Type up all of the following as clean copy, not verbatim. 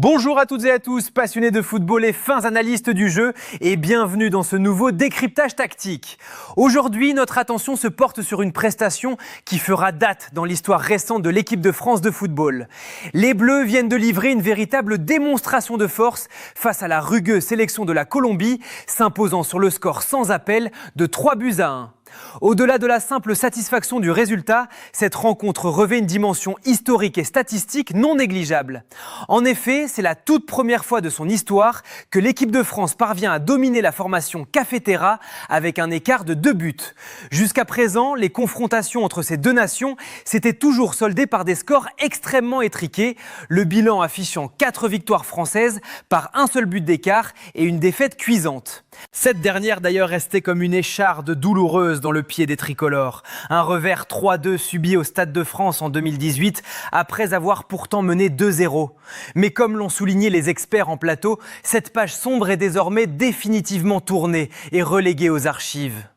Bonjour à toutes et à tous, passionnés de football et fins analystes du jeu, et bienvenue dans ce nouveau décryptage tactique. Aujourd'hui, notre attention se porte sur une prestation qui fera date dans l'histoire récente de l'équipe de France de football. Les Bleus viennent de livrer une véritable démonstration de force face à la rugueuse sélection de la Colombie, s'imposant sur le score sans appel de 3-1. Au-delà de la simple satisfaction du résultat, cette rencontre revêt une dimension historique et statistique non négligeable. En effet, c'est la toute première fois de son histoire que l'équipe de France parvient à dominer la formation Cafetera avec un écart de 2 buts. Jusqu'à présent, les confrontations entre ces deux nations s'étaient toujours soldées par des scores extrêmement étriqués, le bilan affichant 4 victoires françaises par un seul but d'écart et une défaite cuisante. Cette dernière d'ailleurs restait comme une écharde douloureuse dans le pied des tricolores. Un revers 3-2 subi au Stade de France en 2018 après avoir pourtant mené 2-0. Mais comme l'ont souligné les experts en plateau, cette page sombre est désormais définitivement tournée et reléguée aux archives.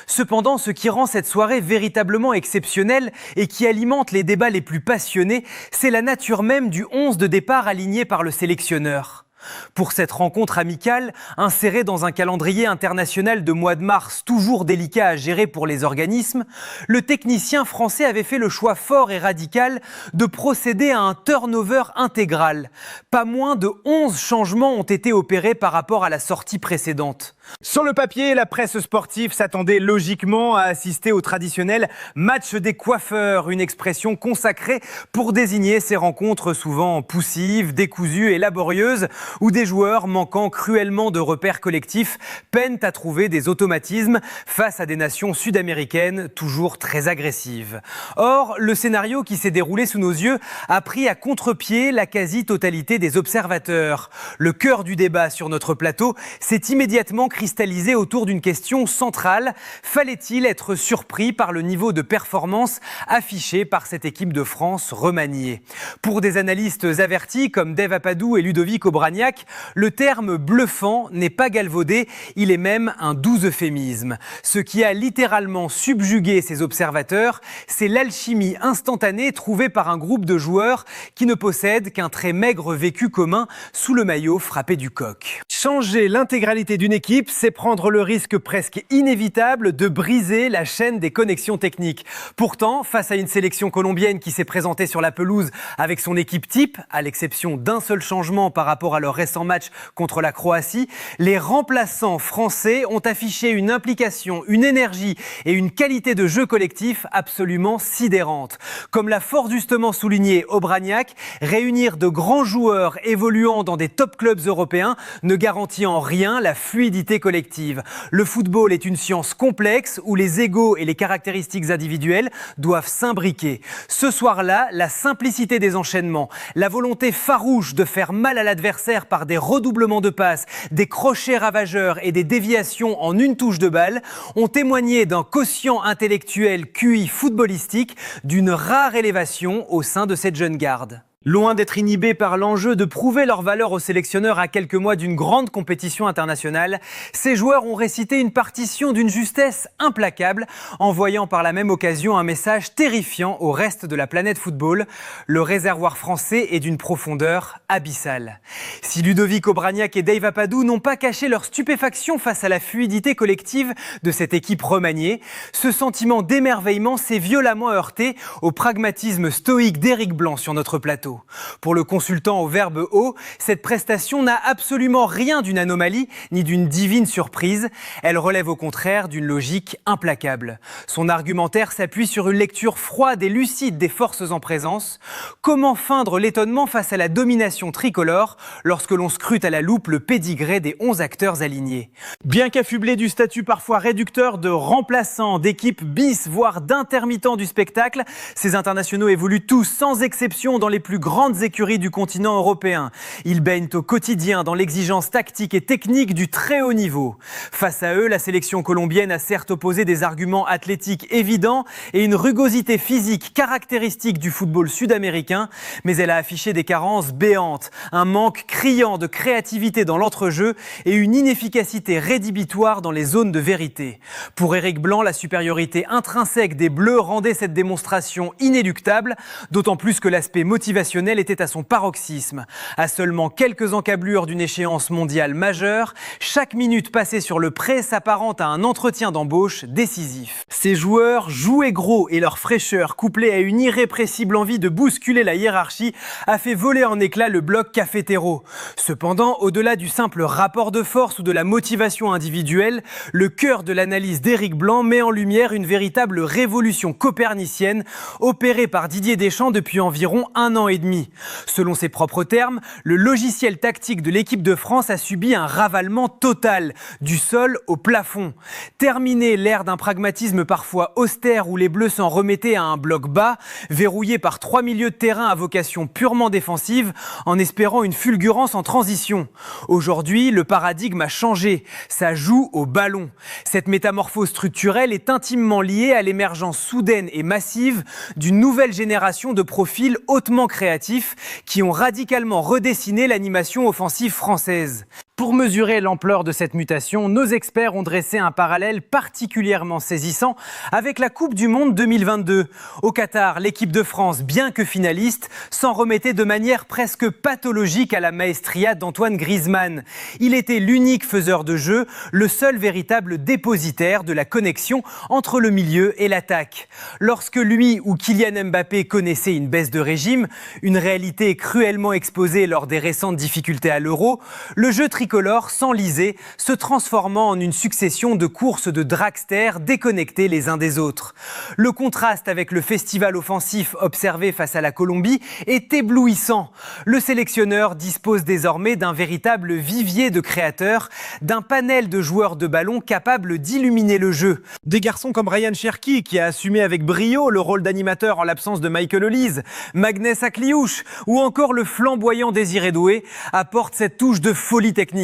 Cependant, ce qui rend cette soirée véritablement exceptionnelle et qui alimente les débats les plus passionnés, c'est la nature même du 11 de départ aligné par le sélectionneur. Pour cette rencontre amicale, insérée dans un calendrier international de mois de mars toujours délicat à gérer pour les organismes, le technicien français avait fait le choix fort et radical de procéder à un turnover intégral. Pas moins de 11 changements ont été opérés par rapport à la sortie précédente. Sur le papier, la presse sportive s'attendait logiquement à assister au traditionnel match des coiffeurs, une expression consacrée pour désigner ces rencontres souvent poussives, décousues et laborieuses, où des joueurs manquant cruellement de repères collectifs peinent à trouver des automatismes face à des nations sud-américaines toujours très agressives. Or, le scénario qui s'est déroulé sous nos yeux a pris à contre-pied la quasi-totalité des observateurs. Le cœur du débat sur notre plateau s'est immédiatement cristallisé autour d'une question centrale. Fallait-il être surpris par le niveau de performance affiché par cette équipe de France remaniée ? Pour des analystes avertis comme Dave Apadou et Ludovic Obraniak, le terme bluffant n'est pas galvaudé, il est même un doux euphémisme. Ce qui a littéralement subjugué ces observateurs, c'est l'alchimie instantanée trouvée par un groupe de joueurs qui ne possèdent qu'un très maigre vécu commun sous le maillot frappé du coq. Changer l'intégralité d'une équipe, c'est prendre le risque presque inévitable de briser la chaîne des connexions techniques. Pourtant, face à une sélection colombienne qui s'est présentée sur la pelouse avec son équipe type, à l'exception d'un seul changement par rapport à leur récent match contre la Croatie, les remplaçants français ont affiché une implication, une énergie et une qualité de jeu collectif absolument sidérantes. Comme l'a fort justement souligné Obraniak, réunir de grands joueurs évoluant dans des top clubs européens ne garantit en rien la fluidité collective. Le football est une science complexe où les égos et les caractéristiques individuelles doivent s'imbriquer. Ce soir-là, la simplicité des enchaînements, la volonté farouche de faire mal à l'adversaire par des redoublements de passes, des crochets ravageurs et des déviations en une touche de balle ont témoigné d'un quotient intellectuel QI footballistique d'une rare élévation au sein de cette jeune garde. Loin d'être inhibés par l'enjeu de prouver leur valeur aux sélectionneurs à quelques mois d'une grande compétition internationale, ces joueurs ont récité une partition d'une justesse implacable, envoyant par la même occasion un message terrifiant au reste de la planète football. Le réservoir français est d'une profondeur abyssale. Si Ludovic Obraniak et Dave Apadou n'ont pas caché leur stupéfaction face à la fluidité collective de cette équipe remaniée, ce sentiment d'émerveillement s'est violemment heurté au pragmatisme stoïque d'Éric Blanc sur notre plateau. Pour le consultant au verbe haut, cette prestation n'a absolument rien d'une anomalie ni d'une divine surprise. Elle relève au contraire d'une logique implacable. Son argumentaire s'appuie sur une lecture froide et lucide des forces en présence. Comment feindre l'étonnement face à la domination tricolore lorsque l'on scrute à la loupe le pédigré des 11 acteurs alignés ? Bien qu'affublés du statut parfois réducteur de remplaçants, d'équipes bis, voire d'intermittents du spectacle, ces internationaux évoluent tous sans exception dans les plus grandes écuries du continent européen. Ils baignent au quotidien dans l'exigence tactique et technique du très haut niveau. Face à eux, la sélection colombienne a certes opposé des arguments athlétiques évidents et une rugosité physique caractéristique du football sud-américain, mais elle a affiché des carences béantes, un manque criant de créativité dans l'entrejeu et une inefficacité rédhibitoire dans les zones de vérité. Pour Éric Blanc, la supériorité intrinsèque des Bleus rendait cette démonstration inéluctable, d'autant plus que l'aspect motivationnel motivationnel était à son paroxysme. À seulement quelques encablures d'une échéance mondiale majeure, chaque minute passée sur le pré s'apparente à un entretien d'embauche décisif. Ces joueurs jouaient gros et leur fraîcheur, couplée à une irrépressible envie de bousculer la hiérarchie, a fait voler en éclats le bloc cafétéro. Cependant, au-delà du simple rapport de force ou de la motivation individuelle, le cœur de l'analyse d'Éric Blanc met en lumière une véritable révolution copernicienne opérée par Didier Deschamps depuis environ 1 an et demi. Selon ses propres termes, le logiciel tactique de l'équipe de France a subi un ravalement total, du sol au plafond. Terminée l'ère d'un pragmatisme parfois austère où les Bleus s'en remettaient à un bloc bas, verrouillé par 3 milieux de terrain à vocation purement défensive, en espérant une fulgurance en transition. Aujourd'hui, le paradigme a changé. Ça joue au ballon. Cette métamorphose structurelle est intimement liée à l'émergence soudaine et massive d'une nouvelle génération de profils hautement créatifs qui ont radicalement redessiné l'animation offensive française. Pour mesurer l'ampleur de cette mutation, nos experts ont dressé un parallèle particulièrement saisissant avec la Coupe du Monde 2022. Au Qatar, l'équipe de France, bien que finaliste, s'en remettait de manière presque pathologique à la maestria d'Antoine Griezmann. Il était l'unique faiseur de jeu, le seul véritable dépositaire de la connexion entre le milieu et l'attaque. Lorsque lui ou Kylian Mbappé connaissaient une baisse de régime, une réalité cruellement exposée lors des récentes difficultés à l'Euro, le jeu tricolore s'enlisait, se transformant en une succession de courses de dragsters déconnectés les uns des autres. Le contraste avec le festival offensif observé face à la Colombie est éblouissant. Le sélectionneur dispose désormais d'un véritable vivier de créateurs, d'un panel de joueurs de ballon capables d'illuminer le jeu. Des garçons comme Ryan Cherki, qui a assumé avec brio le rôle d'animateur en l'absence de Michael Olise, Magnès Akliouche ou encore le flamboyant Désiré Doué apportent cette touche de folie technique.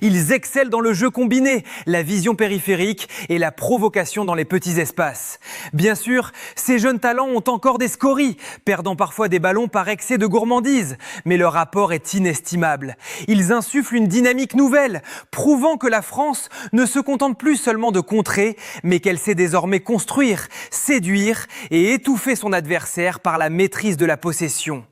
Ils excellent dans le jeu combiné, la vision périphérique et la provocation dans les petits espaces. Bien sûr, ces jeunes talents ont encore des scories, perdant parfois des ballons par excès de gourmandise, mais leur apport est inestimable. Ils insufflent une dynamique nouvelle, prouvant que la France ne se contente plus seulement de contrer, mais qu'elle sait désormais construire, séduire et étouffer son adversaire par la maîtrise de la possession.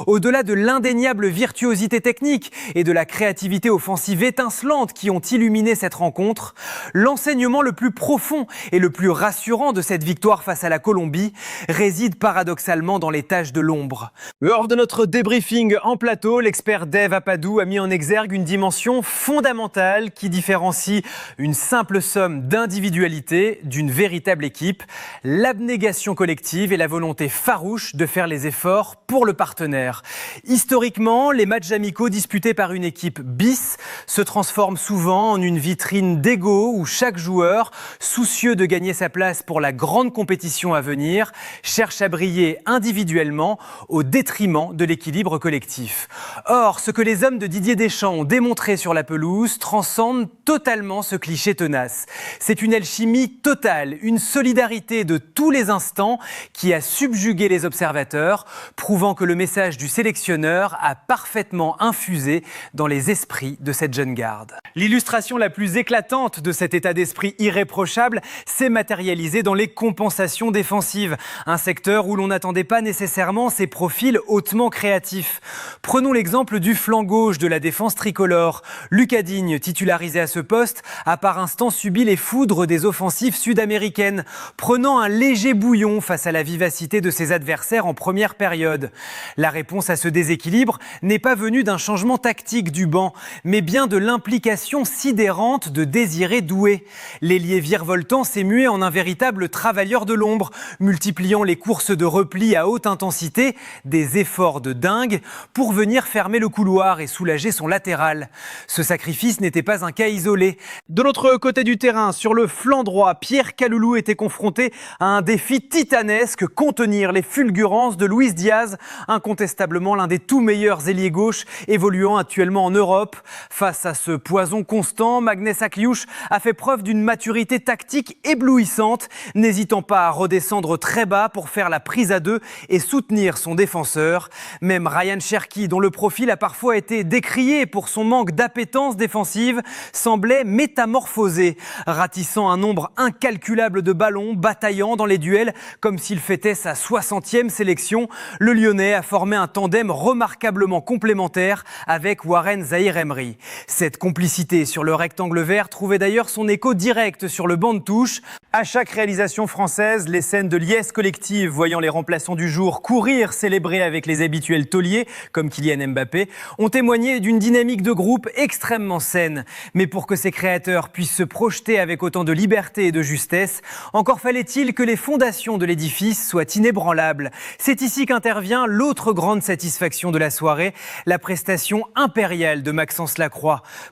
Au-delà de l'indéniable virtuosité technique et de la créativité offensive étincelantes qui ont illuminé cette rencontre, l'enseignement le plus profond et le plus rassurant de cette victoire face à la Colombie réside paradoxalement dans les tâches de l'ombre. Lors de notre débriefing en plateau, l'expert Dave Apadou a mis en exergue une dimension fondamentale qui différencie une simple somme d'individualité d'une véritable équipe, l'abnégation collective et la volonté farouche de faire les efforts pour le partenaire. Historiquement, les matchs amicaux disputés par une équipe bis se transforme souvent en une vitrine d'ego où chaque joueur, soucieux de gagner sa place pour la grande compétition à venir, cherche à briller individuellement au détriment de l'équilibre collectif. Or, ce que les hommes de Didier Deschamps ont démontré sur la pelouse transcende totalement ce cliché tenace. C'est une alchimie totale, une solidarité de tous les instants qui a subjugué les observateurs, prouvant que le message du sélectionneur a parfaitement infusé dans les esprits de cette jeune garde. L'illustration la plus éclatante de cet état d'esprit irréprochable s'est matérialisée dans les compensations défensives, un secteur où l'on n'attendait pas nécessairement ces profils hautement créatifs. Prenons l'exemple du flanc gauche de la défense tricolore. Lucas Digne, titularisé à ce poste, a par instants subi les foudres des offensives sud-américaines, prenant un léger bouillon face à la vivacité de ses adversaires en première période. La réponse à ce déséquilibre n'est pas venue d'un changement tactique du banc, mais bien de l'implication sidérante de Désiré Doué. L'ailier virevoltant s'est mué en un véritable travailleur de l'ombre, multipliant les courses de repli à haute intensité, des efforts de dingue, pour venir fermer le couloir et soulager son latéral. Ce sacrifice n'était pas un cas isolé. De l'autre côté du terrain, sur le flanc droit, Pierre Kaloulou était confronté à un défi titanesque, contenir les fulgurances de Luis Diaz, incontestablement l'un des tout meilleurs ailiers gauches évoluant actuellement en Europe. Face à ce poison constant, Magnès Akliouche a fait preuve d'une maturité tactique éblouissante, n'hésitant pas à redescendre très bas pour faire la prise à deux et soutenir son défenseur. Même Ryan Cherki, dont le profil a parfois été décrié pour son manque d'appétence défensive, semblait métamorphosé, ratissant un nombre incalculable de ballons, bataillant dans les duels comme s'il fêtait sa 60e sélection. Le Lyonnais a formé un tandem remarquablement complémentaire avec Warren Zaïre-Emery. Cette complicité sur le rectangle vert trouvait d'ailleurs son écho direct sur le banc de touche. À chaque réalisation française, les scènes de liesse collective voyant les remplaçants du jour courir, célébrer avec les habituels tauliers, comme Kylian Mbappé, ont témoigné d'une dynamique de groupe extrêmement saine. Mais pour que ces créateurs puissent se projeter avec autant de liberté et de justesse, encore fallait-il que les fondations de l'édifice soient inébranlables. C'est ici qu'intervient l'autre grande satisfaction de la soirée, la prestation impériale de Maxence Lacroix.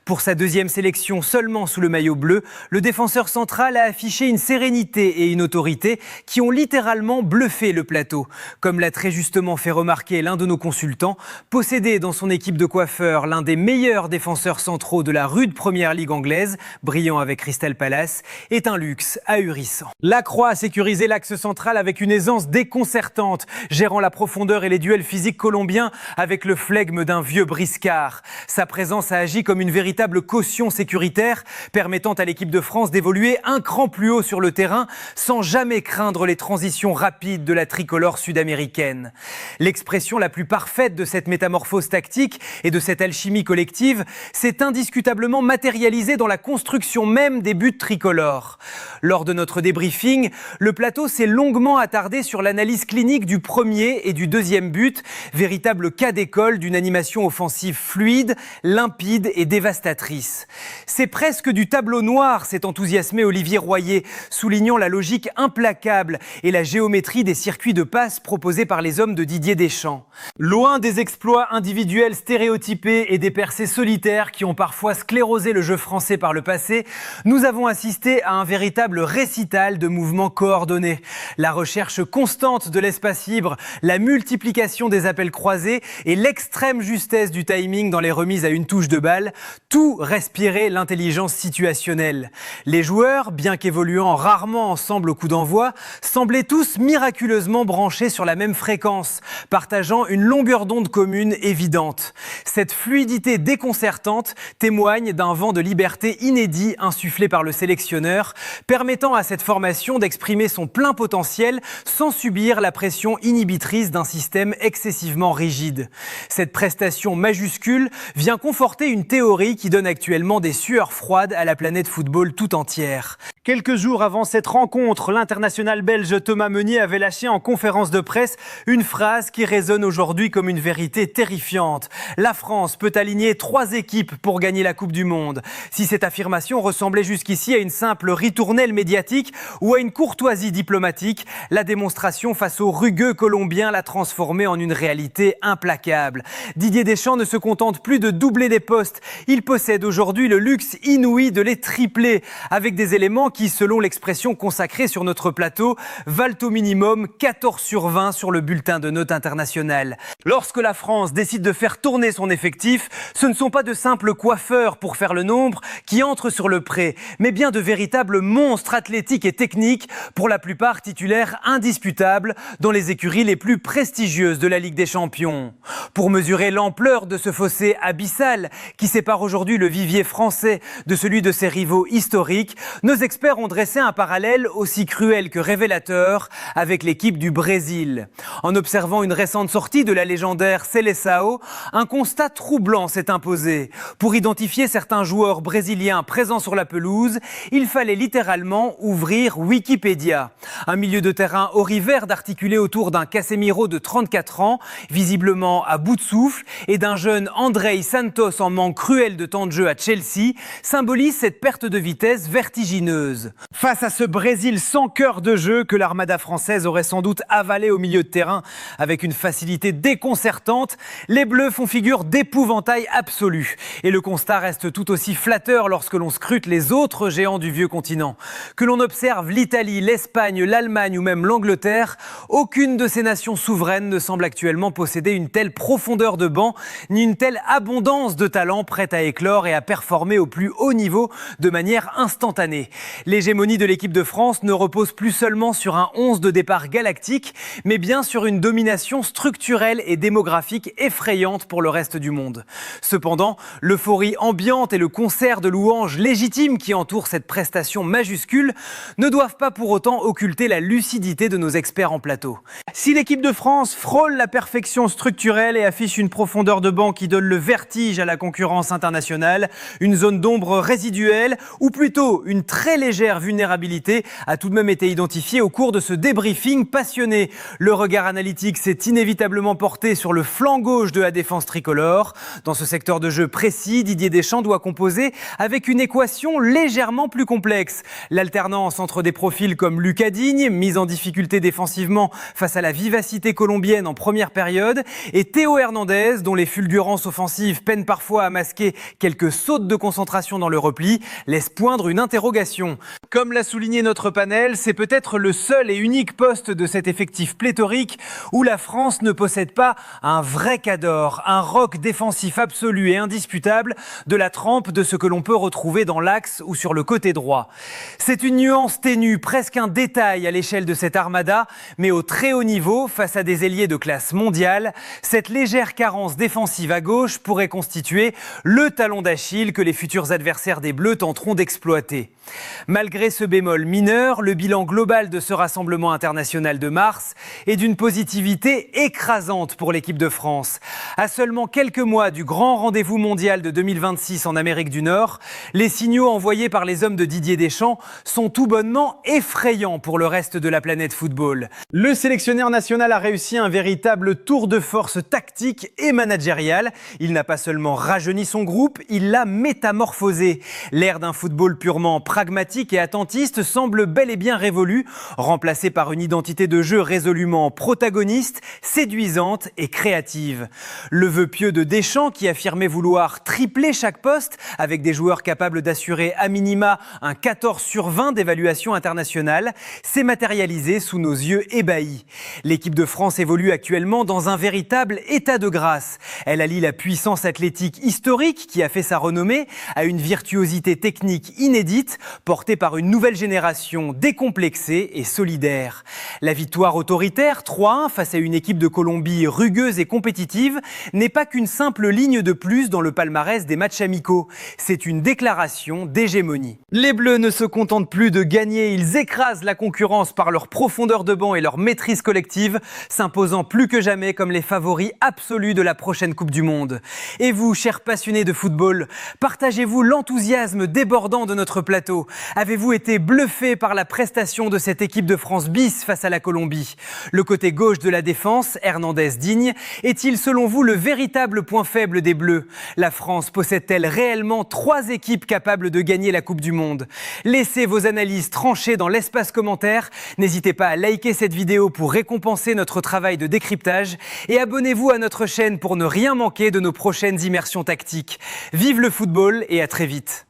Pour sa deuxième sélection seulement sous le maillot bleu, le défenseur central a affiché une sérénité et une autorité qui ont littéralement bluffé le plateau. Comme l'a très justement fait remarquer l'un de nos consultants, posséder dans son équipe de coiffeurs l'un des meilleurs défenseurs centraux de la rude première ligue anglaise, brillant avec Crystal Palace, est un luxe ahurissant. Lacroix a sécurisé l'axe central avec une aisance déconcertante, gérant la profondeur et les duels physiques colombiens avec le flegme d'un vieux briscard. Sa présence a agi comme une véritable caution sécuritaire, permettant à l'équipe de France d'évoluer un cran plus haut sur le terrain sans jamais craindre les transitions rapides de la tricolore sud-américaine. L'expression la plus parfaite de cette métamorphose tactique et de cette alchimie collective s'est indiscutablement matérialisée dans la construction même des buts tricolores. Lors de notre débriefing, le plateau s'est longuement attardé sur l'analyse clinique du premier et du deuxième but, véritable cas d'école d'une animation offensive fluide, limpide et dévastatrice. C'est presque du tableau noir, s'est enthousiasmé Olivier Royer, soulignant la logique implacable et la géométrie des circuits de passe proposés par les hommes de Didier Deschamps. Loin des exploits individuels stéréotypés et des percées solitaires qui ont parfois sclérosé le jeu français par le passé, nous avons assisté à un véritable récital de mouvements coordonnés. La recherche constante de l'espace libre, la multiplication des appels croisés et l'extrême justesse du timing dans les remises à une touche de balle, tout respirait l'intelligence situationnelle. Les joueurs, bien qu'évoluant rarement ensemble au coup d'envoi, semblaient tous miraculeusement branchés sur la même fréquence, partageant une longueur d'onde commune évidente. Cette fluidité déconcertante témoigne d'un vent de liberté inédit insufflé par le sélectionneur, permettant à cette formation d'exprimer son plein potentiel sans subir la pression inhibitrice d'un système excessivement rigide. Cette prestation majuscule vient conforter une théorie qui donne actuellement des sueurs froides à la planète football tout entière. Quelques jours avant cette rencontre, l'international belge Thomas Meunier avait lâché en conférence de presse une phrase qui résonne aujourd'hui comme une vérité terrifiante. La France peut aligner 3 équipes pour gagner la Coupe du Monde. Si cette affirmation ressemblait jusqu'ici à une simple ritournelle médiatique ou à une courtoisie diplomatique, la démonstration face aux rugueux Colombiens l'a transformée en une réalité implacable. Didier Deschamps ne se contente plus de doubler des postes. Il possède aujourd'hui le luxe inouï de les tripler, avec des éléments qui, selon l'expression consacrée sur notre plateau, valent au minimum 14/20 sur le bulletin de notes international. Lorsque la France décide de faire tourner son effectif, ce ne sont pas de simples coiffeurs pour faire le nombre qui entrent sur le pré, mais bien de véritables monstres athlétiques et techniques, pour la plupart titulaires indiscutables dans les écuries les plus prestigieuses de la Ligue des Champions. Pour mesurer l'ampleur de ce fossé abyssal qui sépare aujourd'hui le vivier français de celui de ses rivaux historiques, nos experts ont dressé un parallèle aussi cruel que révélateur avec l'équipe du Brésil. En observant une récente sortie de la légendaire Seleção, un constat troublant s'est imposé. Pour identifier certains joueurs brésiliens présents sur la pelouse, il fallait littéralement ouvrir Wikipédia. Un milieu de terrain auriverde articulé autour d'un Casemiro de 34 ans, visiblement à bout de souffle, et d'un jeune Andrei Santos en manque cruel de temps de jeu à Chelsea, symbolise cette perte de vitesse vertigineuse. Face à ce Brésil sans cœur de jeu que l'armada française aurait sans doute avalé au milieu de terrain avec une facilité déconcertante, les Bleus font figure d'épouvantail absolu. Et le constat reste tout aussi flatteur lorsque l'on scrute les autres géants du vieux continent. Que l'on observe l'Italie, l'Espagne, l'Allemagne ou même l'Angleterre, aucune de ces nations souveraines ne semble actuellement posséder une telle profondeur de banc ni une telle abondance de talent prête à éclore et à performer au plus haut niveau de manière instantanée. L'hégémonie de l'équipe de France ne repose plus seulement sur un 11 de départ galactique, mais bien sur une domination structurelle et démographique effrayante pour le reste du monde. Cependant, l'euphorie ambiante et le concert de louanges légitimes qui entourent cette prestation majuscule ne doivent pas pour autant occulter la lucidité de nos experts en plateau. Si l'équipe de France frôle la perfection structurelle et affiche une profondeur de banc qui donne le vertige à la concurrence internationale, une zone d'ombre résiduelle, ou plutôt une très légère vulnérabilité, a tout de même été identifiée au cours de ce débriefing passionné. Le regard analytique s'est inévitablement porté sur le flanc gauche de la défense tricolore. Dans ce secteur de jeu précis, Didier Deschamps doit composer avec une équation légèrement plus complexe. L'alternance entre des profils comme Lucas Digne, mis en difficulté défensivement face à la vivacité colombienne en première période, et Théo Hernandez, dont les fulgurances offensives peinent parfois à masquer quelques sautes de concentration dans le repli, laisse poindre une interrogation. Comme l'a souligné notre panel, c'est peut-être le seul et unique poste de cet effectif pléthorique où la France ne possède pas un vrai cador, un roc défensif absolu et indisputable de la trempe de ce que l'on peut retrouver dans l'axe ou sur le côté droit. C'est une nuance ténue, presque un détail à l'échelle de cette armada, mais au très haut niveau, face à des ailiers de classe mondiale, cette légère carence défensive à gauche pourrait constituer le talon d'Achille que les futurs adversaires des Bleus tenteront d'exploiter. Malgré ce bémol mineur, le bilan global de ce rassemblement international de mars est d'une positivité écrasante pour l'équipe de France. À seulement quelques mois du grand rendez-vous mondial de 2026 en Amérique du Nord, les signaux envoyés par les hommes de Didier Deschamps sont tout bonnement effrayants pour le reste de la planète football. Le sélectionneur national a réussi un véritable tour de force tactique et managérial. Il n'a pas seulement rajeuni son groupe, il l'a métamorphosé. L'ère d'un football purement pragmatique et attentiste semble bel et bien révolue, remplacée par une identité de jeu résolument protagoniste, séduisante et créative. Le vœu pieux de Deschamps, qui affirmait vouloir tripler chaque poste avec des joueurs capables d'assurer à minima un 14 sur 20 d'évaluation internationale, s'est matérialisé sous nos yeux ébahis. L'équipe de France évolue actuellement dans un véritable état de grâce. Elle allie la puissance athlétique historique qui a fait sa renommée à une virtuosité technique inédite, portée par une nouvelle génération décomplexée et solidaire. La victoire autoritaire 3-1 face à une équipe de Colombie rugueuse et compétitive n'est pas qu'une simple ligne de plus dans le palmarès des matchs amicaux. C'est une déclaration d'hégémonie. Les Bleus ne se contentent plus de gagner, ils écrasent la concurrence par leur profondeur de banc et leur maîtrise collective, s'imposant plus que jamais comme les favoris absolus de la prochaine Coupe du Monde. Et vous, chers passionnés de football, partagez-vous l'enthousiasme débordant de notre plateau? Avez-vous été bluffé par la prestation de cette équipe de France bis face à la Colombie? Le côté gauche de la défense, Hernandez-Digne, est-il selon vous le véritable point faible des Bleus? La France possède-t-elle réellement 3 équipes capables de gagner la Coupe du Monde? Laissez vos analyses tranchées dans l'espace commentaire. N'hésitez pas à liker cette vidéo pour récompenser notre travail de décryptage et abonnez-vous à notre chaîne pour ne rien manquer de nos prochaines immersions tactiques. Vive le football et à très vite.